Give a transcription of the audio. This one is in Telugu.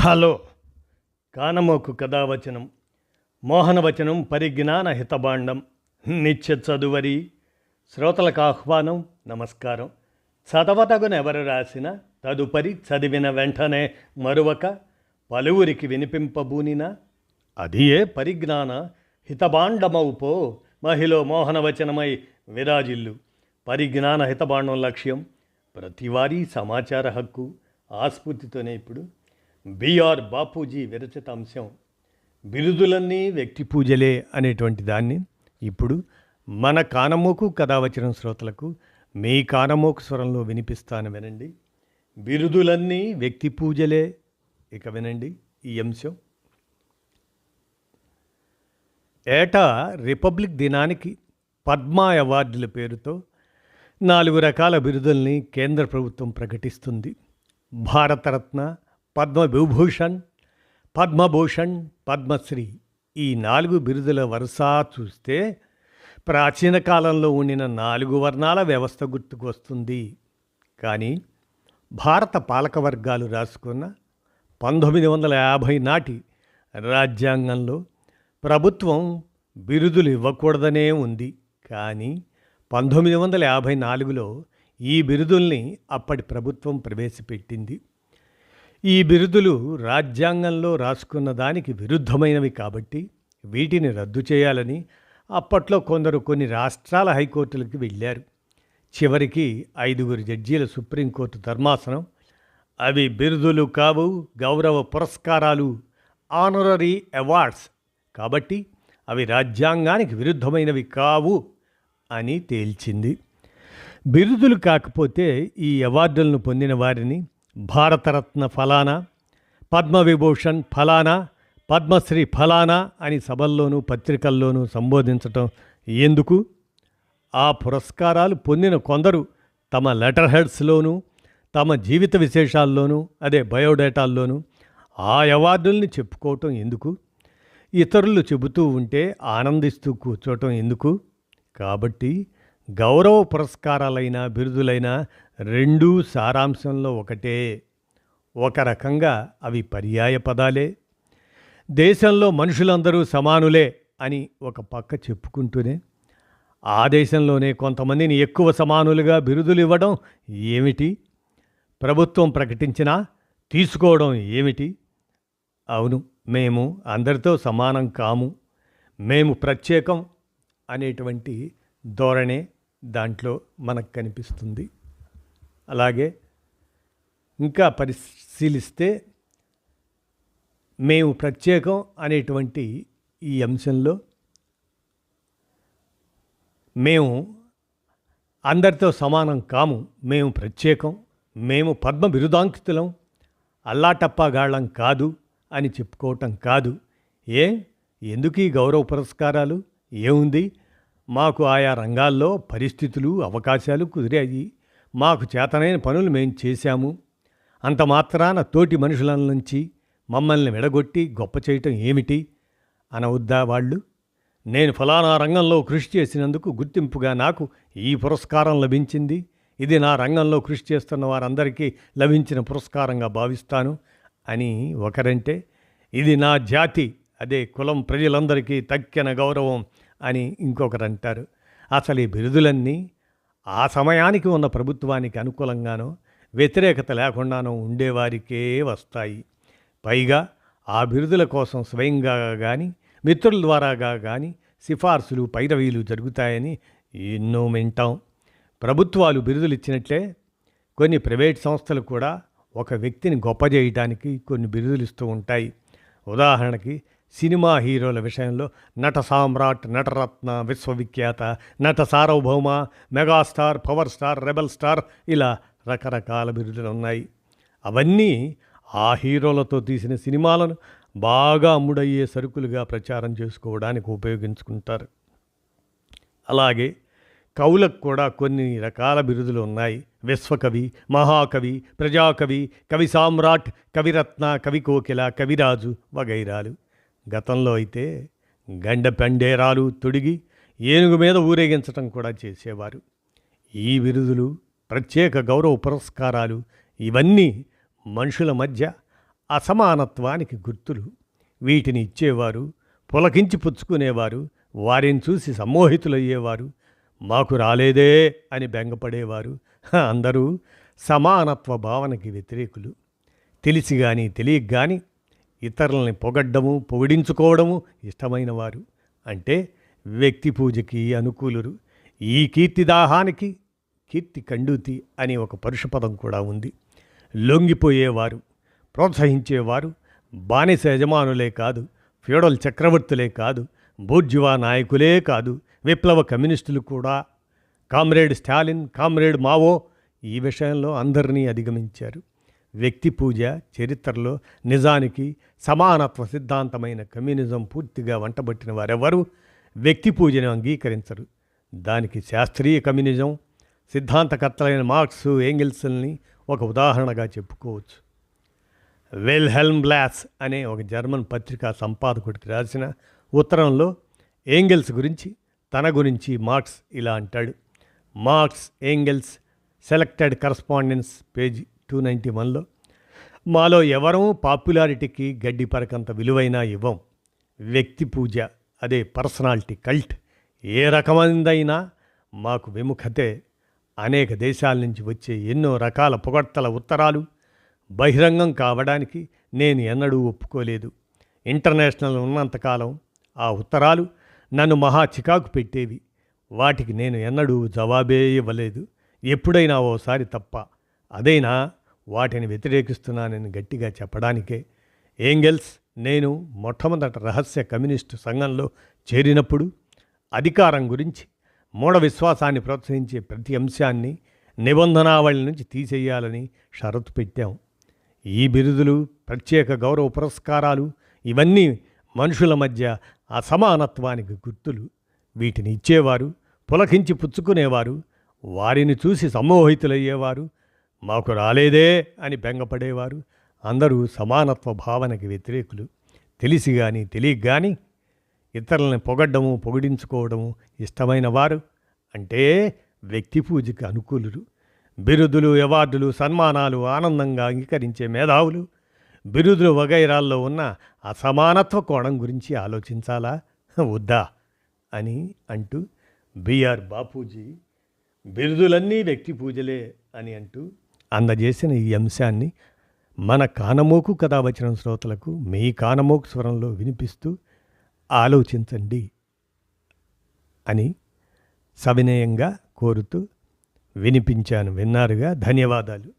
హలో. కానమోకు కథావచనం మోహనవచనం పరిజ్ఞాన హితబాండం నిత్య చదువరి శ్రోతలకు ఆహ్వానం. నమస్కారం. చదవతగునెవరు రాసిన తదుపరి చదివిన వెంటనే మరువక పలువురికి వినిపింపబూనిన అది ఏ పరిజ్ఞాన హితబాండమవుపో మహిళ మోహనవచనమై విరాజిల్లు. పరిజ్ఞాన హితబాండం లక్ష్యం ప్రతివారీ సమాచార హక్కు. ఆస్ఫూర్తితోనే ఇప్పుడు బిఆర్ బాపూజీ విరచిత అంశం బిరుదులన్నీ వ్యక్తి పూజలే అనేటువంటి దాన్ని ఇప్పుడు మన కానమోకు కథావచనం శ్రోతలకు మీ కానమోకు స్వరంలో వినిపిస్తాను, వినండి. బిరుదులన్నీ వ్యక్తి పూజలే. ఇక వినండి ఈ అంశం. ఏటా రిపబ్లిక్ దినానికి పద్మ అవార్డుల పేరుతో 4 రకాల బిరుదుల్ని కేంద్ర ప్రభుత్వం ప్రకటిస్తుంది. భారతరత్న, పద్మవిభూషణ్, పద్మభూషణ్, పద్మశ్రీ ఈ 4 బిరుదుల వరుస చూస్తే ప్రాచీన కాలంలో ఉండిన 4 వర్ణాల వ్యవస్థ గుర్తుకు వస్తుంది. కానీ భారత పాలకవర్గాలు రాసుకున్న 1950 నాటి రాజ్యాంగంలో ప్రభుత్వం బిరుదులు ఇవ్వకూడదనే ఉంది. కానీ 1954లో ఈ బిరుదుల్ని అప్పటి ప్రభుత్వం ప్రవేశపెట్టింది. ఈ బిరుదులు రాజ్యాంగంలో రాసుకున్న దానికి విరుద్ధమైనవి కాబట్టి వీటిని రద్దు చేయాలని అప్పట్లో కొందరు కొన్ని రాష్ట్రాల హైకోర్టులకు వెళ్ళారు. చివరికి 5 జడ్జీల సుప్రీంకోర్టు ధర్మాసనం అవి బిరుదులు కావు, గౌరవ పురస్కారాలు, ఆనరరీ అవార్డ్స్ కాబట్టి అవి రాజ్యాంగానికి విరుద్ధమైనవి కావు అని తేల్చింది. బిరుదులు కాకపోతే ఈ అవార్డులను పొందిన వారిని భారతరత్న ఫలానా, పద్మవిభూషణ్ ఫలానా, పద్మశ్రీ ఫలానా అని సభల్లోనూ పత్రికల్లోనూ సంబోధించటం ఎందుకు? ఆ పురస్కారాలు పొందిన కొందరు తమ లెటర్ హెడ్స్లోనూ తమ జీవిత విశేషాల్లోనూ బయోడేటాల్లోనూ ఆ అవార్డుల్ని చెప్పుకోవటం ఎందుకు? ఇతరులు చెబుతూ ఉంటే ఆనందిస్తూ కూర్చోవటం ఎందుకు? కాబట్టి గౌరవ పురస్కారాలైన బిరుదులైన రెండూ సారాంశంలో ఒకటే. ఒక రకంగా అవి పర్యాయ పదాలే. దేశంలో మనుషులందరూ సమానులే అని ఒక పక్క చెప్పుకుంటూనే ఆ దేశంలోనే కొంతమందిని ఎక్కువ సమానులుగా బిరుదులు ఇవ్వడం ఏమిటి? ప్రభుత్వం ప్రకటించినా తీసుకోవడం ఏమిటి? అవును, మేము అందరితో సమానం కాము, మేము ప్రత్యేకం అనేటువంటి ధోరణే దాంట్లో మనకు కనిపిస్తుంది. అలాగే ఇంకా పరిశీలిస్తే మేము ప్రత్యేకం అనేటువంటి ఈ అంశంలో మేము అందరితో సమానం కాము, మేము ప్రత్యేకం, మేము పద్మ బిరుదాంకితులం, అల్లాటప్పాగాళ్ళం కాదు అని చెప్పుకోవటం కాదు. ఎందుకు ఈ గౌరవ పురస్కారాలు? ఏముంది? మాకు ఆయా రంగాల్లో పరిస్థితులు, అవకాశాలు కుదిరాయి, మాకు చేతనైన పనులు మేము చేశాము, అంత మాత్రాన తోటి మనుషుల నుంచి మమ్మల్ని విడగొట్టి గొప్ప చేయటం ఏమిటి అనవద్దా వాళ్ళు? నేను ఫలానా రంగంలో కృషి చేసినందుకు గుర్తింపుగా నాకు ఈ పురస్కారం లభించింది, ఇది నా రంగంలో కృషి చేస్తున్న వారందరికీ లభించిన పురస్కారంగా భావిస్తాను అని ఒకరంటే, ఇది నా జాతి, కులం, ప్రజలందరికీ తక్కిన గౌరవం అని ఇంకొకరు అంటారు. అసలు ఈ బిరుదులన్నీ ఆ సమయానికి ఉన్న ప్రభుత్వానికి అనుకూలంగానో వ్యతిరేకత లేకుండానో ఉండేవారికే వస్తాయి. పైగా ఆ బిరుదుల కోసం స్వయంగా కానీ మిత్రుల ద్వారాగా కానీ సిఫార్సులు, పైరవీలు జరుగుతాయని ఎన్నో వింటాం. ప్రభుత్వాలు బిరుదులు ఇచ్చినట్లే కొన్ని ప్రైవేట్ సంస్థలు కూడా ఒక వ్యక్తిని గొప్ప చేయడానికి కొన్ని బిరుదులు ఇస్తూ ఉంటాయి. ఉదాహరణకి సినిమా హీరోల విషయంలో నట సామ్రాట్, నటరత్న, విశ్వవిఖ్యాత, నట సార్వభౌమ, megastar, power star, rebel star ఇలా రకరకాల బిరుదులు ఉన్నాయి. అవన్నీ ఆ హీరోలతో తీసిన సినిమాలను బాగా అమ్ముడయ్యే సరుకులుగా ప్రచారం చేసుకోవడానికి ఉపయోగించుకుంటారు. అలాగే కవులకు కూడా కొన్ని రకాల బిరుదులు ఉన్నాయి. విశ్వకవి, మహాకవి, ప్రజాకవి, కవి సామ్రాట్, కవిరత్న, కవి కోకిల, కవిరాజు వగైరాలు. గతంలో అయితే గండ పెండేరాలు తొడిగి ఏనుగు మీద ఊరేగించటం కూడా చేసేవారు. ఈ బిరుదులు, ప్రత్యేక గౌరవ పురస్కారాలు ఇవన్నీ మనుషుల మధ్య అసమానత్వానికి గుర్తులు. వీటిని ఇచ్చేవారు, పులకించి పుచ్చుకునేవారు, వారిని చూసి సమ్మోహితులయ్యేవారు, మాకు రాలేదే అని బెంగపడేవారు. అందరూ సమానత్వ భావనకి వ్యతిరేకులు. తెలిసి కానీ తెలియక కానీ ఇతరులని పొగడ్డము, పొగిడించుకోవడము ఇష్టమైన వారు. అంటే వ్యక్తి పూజకి అనుకూలురు. ఈ కీర్తిదాహానికి కీర్తి కండూతి అని ఒక పరుష పదం కూడా ఉంది. లొంగిపోయేవారు, ప్రోత్సహించేవారు బానిస యజమానులే కాదు, ఫ్యూడల్ చక్రవర్తులే కాదు, బూర్జువా నాయకులే కాదు, విప్లవ కమ్యూనిస్టులు కూడా. కామ్రేడ్ స్టాలిన్, కామ్రేడ్ మావో ఈ విషయంలో అందరినీ అధిగమించారు. వ్యక్తి పూజ చరిత్రలో నిజానికి సమానత్వ సిద్ధాంతమైన కమ్యూనిజం పూర్తిగా వంటబట్టిన వారెవరూ వ్యక్తి పూజను అంగీకరించరు. దానికి శాస్త్రీయ కమ్యూనిజం సిద్ధాంతకర్తలైన మార్క్స్, ఏంగెల్స్ని ఒక ఉదాహరణగా చెప్పుకోవచ్చు. విల్హెల్మ్ బ్లాస్ అనే ఒక జర్మన్ పత్రికా సంపాదకుడికి రాసిన ఉత్తరంలో ఏంగెల్స్ గురించి, తన గురించి మార్క్స్ ఇలా అంటాడు. మార్క్స్ ఏంగెల్స్ సెలెక్టెడ్ కరస్పాండెన్స్ పేజీ 291లో, మాలో ఎవరూ పాపులారిటీకి గడ్డి పరకంత విలువైనా ఇవ్వం. వ్యక్తి పూజ, అదే పర్సనాలిటీ కల్ట్ ఏ రకమైందైనా మాకు విముఖతే. అనేక దేశాల నుంచి వచ్చే ఎన్నో రకాల పొగడ్తల ఉత్తరాలు బహిరంగం కావడానికి నేను ఎన్నడూ ఒప్పుకోలేదు. ఇంటర్నేషనల్ ఉన్నంతకాలం ఆ ఉత్తరాలు నన్ను మహా చికాకు పెట్టేవి. వాటికి నేను ఎన్నడూ జవాబే ఇవ్వలేదు, ఎప్పుడైనా ఓసారి తప్ప. అదైనా వాటిని వ్యతిరేకిస్తున్నానని గట్టిగా చెప్పడానికే. ఏంగెల్స్ నేను మొట్టమొదట రహస్య కమ్యూనిస్టు సంఘంలో చేరినప్పుడు అధికారం గురించి, మూఢ విశ్వాసాన్ని ప్రోత్సహించే ప్రతి అంశాన్ని నిబంధనావళి నుంచి తీసేయాలని షరతు పెట్టాం. ఈ బిరుదులు, ప్రత్యేక గౌరవ పురస్కారాలు ఇవన్నీ మనుషుల మధ్య అసమానత్వానికి గుర్తులు. వీటిని ఇచ్చేవారు, పులకించి పుచ్చుకునేవారు, వారిని చూసి సమ్మోహితులయ్యేవారు, మాకు రాలేదే అని బెంగపడేవారు. అందరూ సమానత్వ భావనకి వ్యతిరేకులు. తెలిసి కానీ తెలియక కానీ ఇతరులని పొగడ్డము, పొగిడించుకోవడము ఇష్టమైన వారు. అంటే వ్యక్తి పూజకి అనుకూలురు. బిరుదులు, అవార్డులు, సన్మానాలు ఆనందంగా అంగీకరించే మేధావులు బిరుదులు వగైరాల్లో ఉన్న అసమానత్వ కోణం గురించి ఆలోచించాలా వద్దా అని అంటూ బిఆర్ బాపూజీ బిరుదులన్నీ వ్యక్తి పూజలే అని అంటూ అందజేసిన ఈ అంశాన్ని మన కానమోకు కథావచనం శ్రోతలకు మీ కానమోకు స్వరంలో వినిపిస్తూ ఆలోచించండి అని సవినయంగా కోరుతూ వినిపించాను. విన్నారుగా, ధన్యవాదాలు.